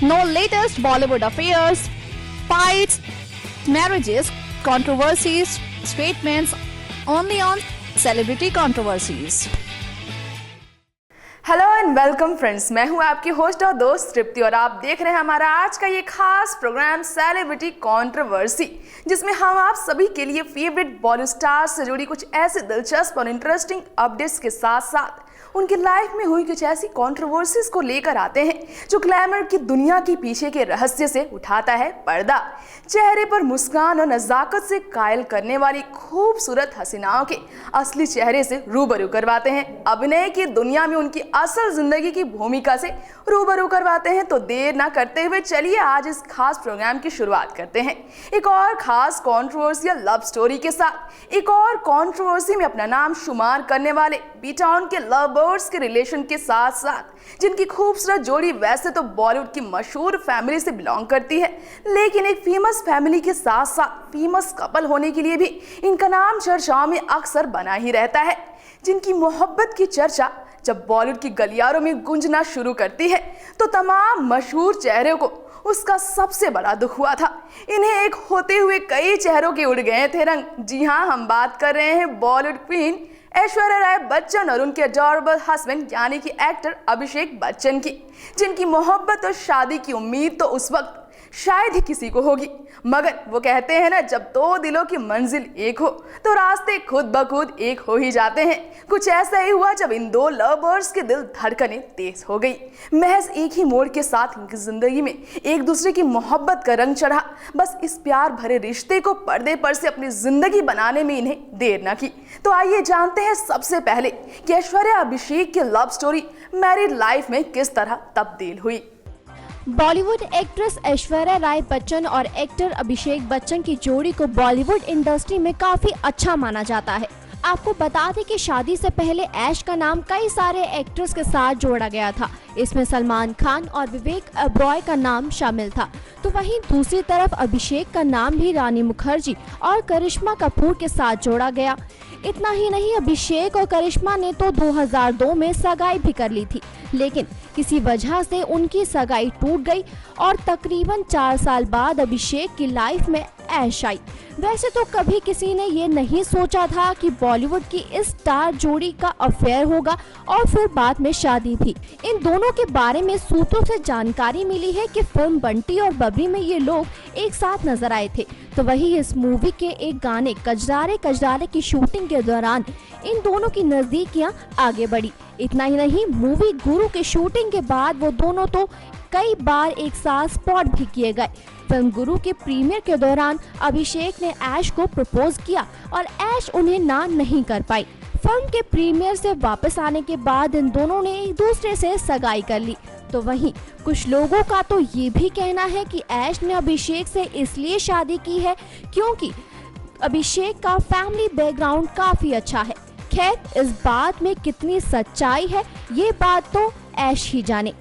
know latest Bollywood affairs, fights, marriages, controversies, statements only on Celebrity Controversies. Hello and welcome friends, मैं हूं आपकी host और दोस्त तृप्ति और आप देख रहे हैं हमारा आज का ये खास प्रोग्राम सेलिब्रिटी कंट्रोवर्सी, जिसमें हम आप सभी के लिए फेवरेट बॉलीवुड स्टार्स से जुड़ी कुछ ऐसे दिलचस्प और इंटरेस्टिंग अपडेट्स के साथ साथ उनके लाइफ में हुई कुछ ऐसी कंट्रोवर्सीज को लेकर आते हैं जो ग्लैमर की दुनिया के पीछे के रहस्य से उठाता है पर्दा। चेहरे पर मुस्कान और नजाकत से कायल करने वाली खूबसूरत हसीनाओं के असली चेहरे से रूबरू करवाते हैं, अभिनय की दुनिया में उनकी असल जिंदगी की भूमिका से रूबरू करवाते हैं। तो देर ना करते हुए चलिए आज इस खास प्रोग्राम की शुरुआत करते हैं एक और खास कंट्रोवर्शियल लव स्टोरी के साथ। एक और कंट्रोवर्सी में अपना नाम शुमार करने वाले बी-टाउन के लव बर्ड्स के रिलेशन के साथ साथ जिनकी खूबसूरत जोड़ी वैसे तो बॉलीवुड की मशहूर फैमिली से बिलोंग करती है, लेकिन एक फेमस फैमिली के साथ साथ फेमस कपल होने के लिए भी इनका नाम चर्चाओं में अक्सर बना ही रहता है। जिनकी मोहब्बत की चर्चा जब बॉलीवुड की गलियारों में गूंजना शुरू करती है तो तमाम मशहूर चेहरों को उसका सबसे बड़ा दुख हुआ था। इन्हें एक होते हुए कई चेहरों के उड़ गए थे रंग। जी हाँ, हम बात कर रहे हैं बॉलीवुड क्वीन ऐश्वर्या राय बच्चन और उनके अडोरेबल हस्बैंड यानी कि एक्टर अभिषेक बच्चन की, जिनकी मोहब्बत और शादी की उम्मीद तो उस वक्त शायद ही किसी को होगी, मगर वो कहते हैं ना, जब दो दिलों की मंजिल एक हो तो रास्ते खुद ब खुद एक हो ही जाते हैं। कुछ ऐसा ही हुआ जब इन दो लव बर्ड्स के दिल धड़कनें तेज हो गई। महज एक ही मोड़ के साथ इनकी जिंदगी में एक दूसरे की मोहब्बत का रंग चढ़ा। बस इस प्यार भरे रिश्ते को पर्दे पर से अपनी जिंदगी बनाने में इन्हें देर न की। तो आइए जानते हैं सबसे पहले कि ऐश्वर्या अभिषेक की लव स्टोरी मैरिड लाइफ में किस तरह तब्दील हुई। बॉलीवुड एक्ट्रेस ऐश्वर्या राय बच्चन और एक्टर अभिषेक बच्चन की जोड़ी को बॉलीवुड इंडस्ट्री में काफी अच्छा माना जाता है। आपको बता दें कि शादी से पहले ऐश का नाम कई सारे एक्ट्रेस के साथ जोड़ा गया था। इसमें सलमान खान और विवेक ओबरॉय का नाम शामिल था। तो वहीं दूसरी तरफ अभिषेक का नाम भी रानी मुखर्जी और करिश्मा कपूर के साथ जोड़ा गया। इतना ही नहीं, अभिषेक और करिश्मा ने तो 2002 में सगाई भी कर ली थी, लेकिन किसी वजह से उनकी सगाई टूट गई और तकरीबन 4 साल बाद अभिषेक की लाइफ में ऐश आई। वैसे तो कभी किसी ने ये नहीं सोचा था कि बॉलीवुड की इस स्टार जोड़ी का अफेयर होगा और फिर बाद में शादी भी। इन दोनों के बारे में सूत्रों से जानकारी मिली है कि फिल्म बंटी और बबरी में ये लोग एक साथ नजर आए थे। तो वही इस मूवी के एक गाने कजरारे कजरारे की शूटिंग के दौरान इन दोनों की नजदीकियां आगे बढ़ी। इतना ही नहीं, मूवी गुरु के शूटिंग के बाद वो दोनों तो कई बार एक साथ स्पॉट भी किए गए। फिल्म गुरु के प्रीमियर के दौरान अभिषेक ने ऐश को प्रपोज किया और ऐश उन्हें ना नहीं कर पाई। फिल्म के प्रीमियर से वापस आने के बाद इन दोनों ने एक दूसरे से सगाई कर ली। तो वहीं कुछ लोगों का तो ये भी कहना है कि ऐश ने अभिषेक से इसलिए शादी की है क्योंकि अभिषेक का फैमिली बैकग्राउंड काफी अच्छा है। खैर, इस बात में कितनी सच्चाई है ये बात तो ऐश ही जाने।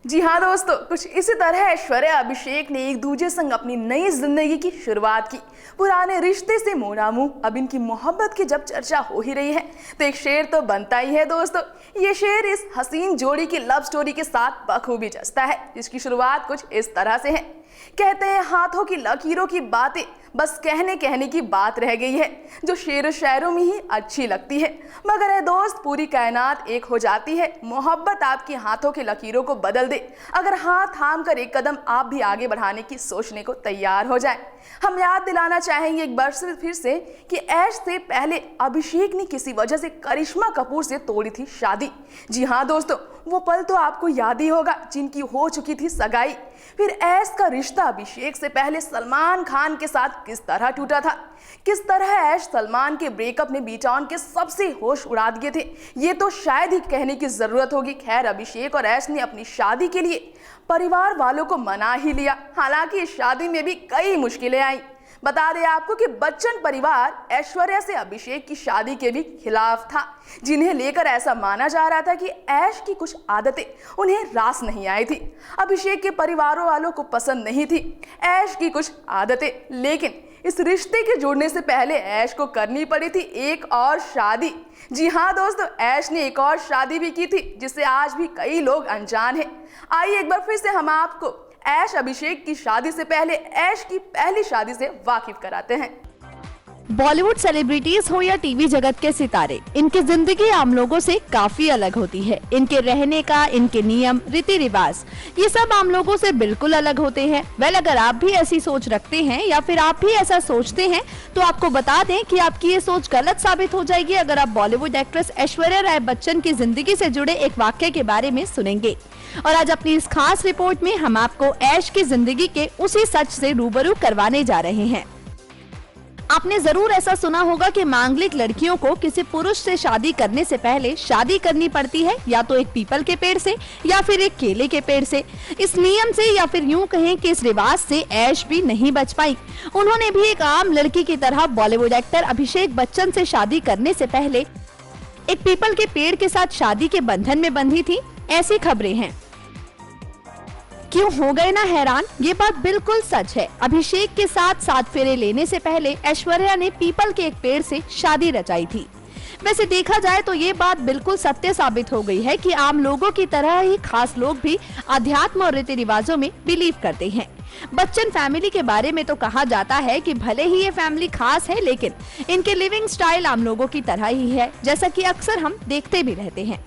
जी हाँ दोस्तों, कुछ इसी तरह ऐश्वर्या अभिषेक ने एक दूसरे संग अपनी नई जिंदगी की शुरुआत की। पुराने रिश्ते से मोड़ा मुंह, अब इनकी मोहब्बत की जब चर्चा हो ही रही है तो एक शेर तो बनता ही है दोस्तों। ये शेर इस हसीन जोड़ी की लव स्टोरी के साथ बखूबी जचता है, जिसकी शुरुआत कुछ इस तरह से है। कहते हैं हाथों की लकीरों की बातें बस कहने कहने की बात रह गई है, जो शेर शायरों में ही अच्छी लगती है, मगर है दोस्त पूरी कायनात एक हो जाती है। मोहब्बत आपकी हाथों की लकीरों को बदल दे अगर हाथ थाम कर एक कदम आप भी आगे बढ़ाने की सोचने को तैयार हो जाए। हम याद दिलाना चाहेंगे एक बार फिर से कि ऐश से पहले अभिषेक ने किसी वजह से करिश्मा कपूर से तोड़ी थी शादी। जी हाँ दोस्तों, वो पल तो आपको याद ही होगा जिनकी हो चुकी थी सगाई। फिर ऐश का रिश्ता अभिषेक से पहले सलमान खान के साथ किस तरह टूटा था, किस तरह ऐश सलमान के ब्रेकअप में बी-टाउन के सबसे होश उड़ा दिए थे, ये तो शायद ही कहने की जरूरत होगी। खैर, अभिषेक और ऐश ने अपनी शादी के लिए परिवार वालों को मना ही लिया, हालांकि इस शादी में भी कई मुश्किलें आई। बता दें आपको कि बच्चन परिवार ऐश्वर्या से अभिषेक की शादी के भी खिलाफ था, जिन्हें लेकर ऐसा माना जा रहा था कि ऐश की कुछ आदतें उन्हें रास नहीं आई थी। अभिषेक के परिवारों वालों को पसंद नहीं थी ऐश की कुछ आदतें, लेकिन इस रिश्ते के जुड़ने से पहले ऐश को करनी पड़ी थी एक और शादी। जी हाँ दोस्तों, ऐश ने एक और शादी भी की थी जिससे आज भी कई लोग अनजान हैं। आइए एक बार फिर से हम आपको ऐश अभिषेक की शादी से पहले ऐश की पहली शादी से वाकिफ कराते हैं। बॉलीवुड सेलिब्रिटीज हो या टीवी जगत के सितारे, इनकी जिंदगी आम लोगों से काफी अलग होती है। इनके रहने का, इनके नियम, रीति रिवाज, ये सब आम लोगों से बिल्कुल अलग होते हैं। वेल, अगर आप भी ऐसी सोच रखते हैं या फिर आप भी ऐसा सोचते हैं तो आपको बता दें कि आपकी ये सोच गलत साबित हो जाएगी अगर आप बॉलीवुड एक्ट्रेस ऐश्वर्या राय बच्चन की जिंदगी से जुड़े एक वाक्य के बारे में सुनेंगे। और आज अपनी इस खास रिपोर्ट में हम आपको ऐश की जिंदगी के उसी सच से रूबरू करवाने जा रहे हैं। आपने जरूर ऐसा सुना होगा कि मांगलिक लड़कियों को किसी पुरुष से शादी करने से पहले शादी करनी पड़ती है, या तो एक पीपल के पेड़ से या फिर एक केले के पेड़ से। इस नियम से या फिर यूं कहें कि इस रिवाज से ऐश भी नहीं बच पाई। उन्होंने भी एक आम लड़की की तरह बॉलीवुड एक्टर अभिषेक बच्चन से शादी करने से पहले एक पीपल के पेड़ के साथ शादी के बंधन में बंधी थी, ऐसी खबरें हैं। क्यों हो गए ना हैरान? ये बात बिल्कुल सच है। अभिषेक के साथ 7 फेरे लेने से पहले ऐश्वर्या ने पीपल के एक पेड़ से शादी रचाई थी। वैसे देखा जाए तो ये बात बिल्कुल सत्य साबित हो गई है कि आम लोगों की तरह ही खास लोग भी अध्यात्म और रीति रिवाजों में बिलीव करते हैं। बच्चन फैमिली के बारे में तो कहा जाता है कि भले ही ये फैमिली खास है, लेकिन इनके लिविंग स्टाइल आम लोगों की तरह ही है, जैसा कि अक्सर हम देखते भी रहते हैं।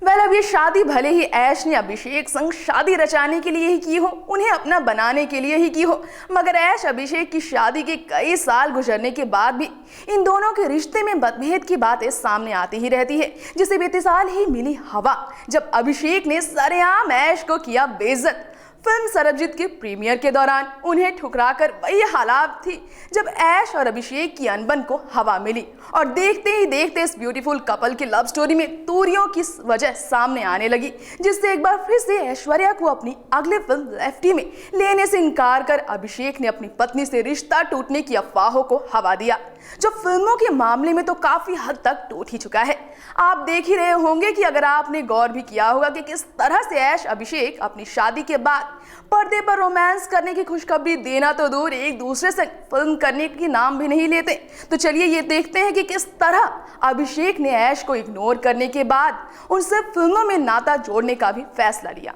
अब ये शादी भले ही ऐश ने अभिषेक संग शादी रचाने के लिए ही की हो, उन्हें अपना बनाने के लिए ही की हो, मगर ऐश अभिषेक की शादी के कई साल गुजरने के बाद भी इन दोनों के रिश्ते में मतभेद की बातें सामने आती ही रहती है, जिसे बीते साल ही मिली हवा जब अभिषेक ने सरेआम ऐश को किया बेइज्जत। फिल्म सरबजीत के प्रीमियर के दौरान उन्हें ठुकराकर वही हालात थी जब ऐश और अभिषेक की अनबन को हवा मिली, और देखते ही देखते इस ब्यूटीफुल कपल की लव स्टोरी में दूरियों की वजह सामने आने लगी, जिससे एक बार फिर से ऐश्वर्या को अपनी अगली फिल्म लेफ्टी में लेने से इनकार कर अभिषेक ने अपनी पत्नी से रिश्ता टूटने की अफवाहों को हवा दिया, जो फिल्मों के मामले में तो काफी हद तक टूट ही चुका है। आप देख ही रहे होंगे कि अगर आपने गौर भी किया होगा कि किस तरह से ऐश अभिषेक अपनी शादी के बाद पर्दे पर रोमांस करने की खुशखबरी देना तो दूर, एक दूसरे से फिल्म करने की नाम भी नहीं लेते। तो चलिए ये देखते हैं कि किस तरह अभिषेक ने ऐश को इग्नोर करने के बाद उनसे फिल्मों में नाता जोड़ने का भी फैसला लिया।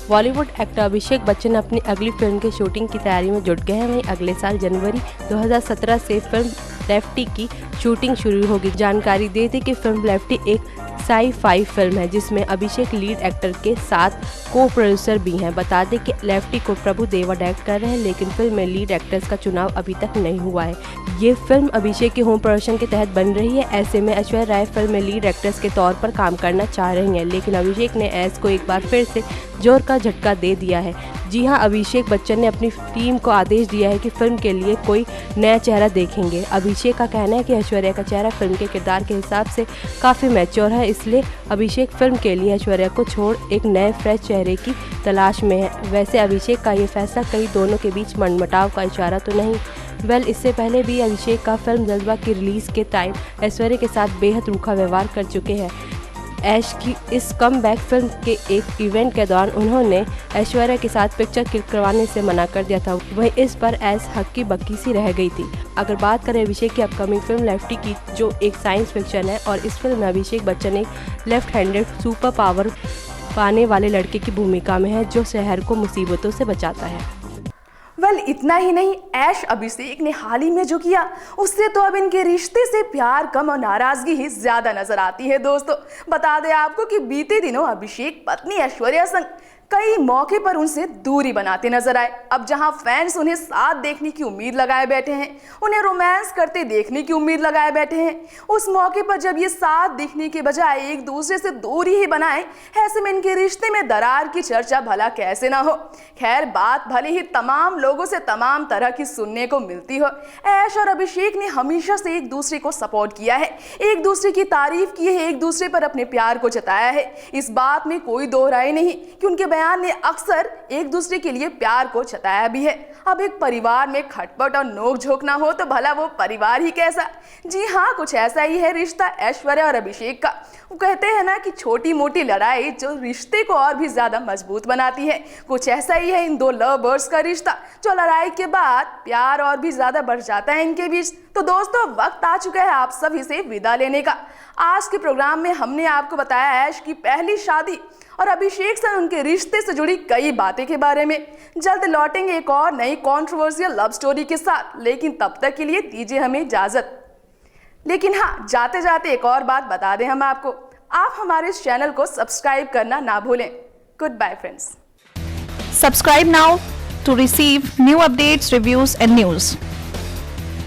बॉलीवुड एक्टर अभिषेक बच्चन अपनी अगली फिल्म की शूटिंग की तैयारी में जुट गए हैं। वहीं अगले साल जनवरी 2017 से फिल्म लेफ्टी की शूटिंग शुरू होगी। जानकारी दे दी कि फिल्म लेफ्टी एक साई-फाई फिल्म है जिसमें अभिषेक लीड एक्टर के साथ को प्रोड्यूसर भी हैं। बता दें कि लेफ्टी को प्रभु देवा डायरेक्ट कर रहे हैं, लेकिन फिल्म में लीड एक्टर्स का चुनाव अभी तक नहीं हुआ है। ये फिल्म अभिषेक के होम प्रोडक्शन के तहत बन रही है। ऐसे में ऐश्वर्या राय फिल्म में लीड एक्ट्रेस के तौर पर काम करना चाह रही हैं, लेकिन अभिषेक ने ऐश को एक बार फिर से जोर का झटका दे दिया है। जी हां, अभिषेक बच्चन ने अपनी टीम को आदेश दिया है कि फिल्म के लिए कोई नया चेहरा देखेंगे। अभिषेक का कहना है कि ऐश्वर्या का चेहरा फिल्म के किरदार के हिसाब से काफ़ी मैच्योर है, इसलिए अभिषेक फिल्म के लिए ऐश्वर्या को छोड़ एक नए फ्रेश चेहरे की तलाश में है। वैसे अभिषेक का ये फैसला कहीं दोनों के बीच मनमुटाव का इशारा तो नहीं। वेल, इससे पहले भी अभिषेक का फिल्म जज्बा की रिलीज़ के टाइम ऐश्वर्या के साथ बेहद रूखा व्यवहार कर चुके हैं। ऐश की इस कमबैक फिल्म के एक इवेंट के दौरान उन्होंने ऐश्वर्या के साथ पिक्चर क्लिक करवाने से मना कर दिया था। वहीं इस पर ऐश हक्की बक्की सी रह गई थी। अगर बात करें अभिषेक की अपकमिंग फिल्म लेफ्टी की, जो एक साइंस फिक्शन है, और इस फिल्म में अभिषेक बच्चन एक लेफ्ट हैंडेड सुपर पावर पाने वाले लड़के की भूमिका में है जो शहर को मुसीबतों से बचाता है। इतना ही नहीं, ऐश अभिषेक ने हाल ही में जो किया उससे तो अब इनके रिश्ते से प्यार कम और नाराजगी ही ज्यादा नजर आती है। दोस्तों, बता दें आपको कि बीते दिनों अभिषेक पत्नी ऐश्वर्या संग कई मौके पर उनसे दूरी बनाते नजर आए। अब जहां फैंस उन्हें साथ देखने की उम्मीद लगाए बैठे हैं, उन्हें रोमांस करते देखने की उम्मीद लगाए बैठे हैं, उस मौके पर जब ये साथ दिखने के बजाय एक दूसरे से दूरी ही बनाए, ऐसे में इनके रिश्ते में दरार की चर्चा भला कैसे ना हो। खैर, बात भले ही तमाम लोगों से तमाम तरह की सुनने को मिलती हो, ऐश और अभिषेक ने हमेशा से एक दूसरे को सपोर्ट किया है, एक दूसरे की तारीफ की है, एक दूसरे पर अपने प्यार को जताया है। इस बात में कोई दो राय नहीं कि उनके बयान ने अक्सर एक दूसरे के लिए प्यार को जताया भी है। अब एक परिवार में खटपट और नोक-झोंक ना हो तो भला वो परिवार ही कैसा। जी हाँ, कुछ ऐसा ही है रिश्ता ऐश्वर्या और अभिषेक का। वो कहते हैं ना कि छोटी मोटी लड़ाई जो रिश्ते को और भी ज्यादा मजबूत बनाती है, कुछ ऐसा ही है इन दो लव बर्ड्स का रिश्ता, जो लड़ाई के बाद प्यार और भी ज्यादा बढ़ जाता है इनके बीच। तो दोस्तों वक्त आ चुका है आप सभी से विदा लेने का। आज के प्रोग्राम में हमने आपको बताया ऐश की पहली शादी और अभिषेक से उनके रिश्ते से जुड़ी कई बातें के बारे में। जल्द लौटेंगे एक और नई कंट्रोवर्शियल लव स्टोरी के साथ, लेकिन तब तक के लिए दीजिए हमें इजाजत। लेकिन हाँ, जाते जाते एक और बात बता दें हम आपको, आप हमारे इस चैनल को सब्सक्राइब करना ना भूलें। Good bye friends. Subscribe now to receive new updates, reviews and news.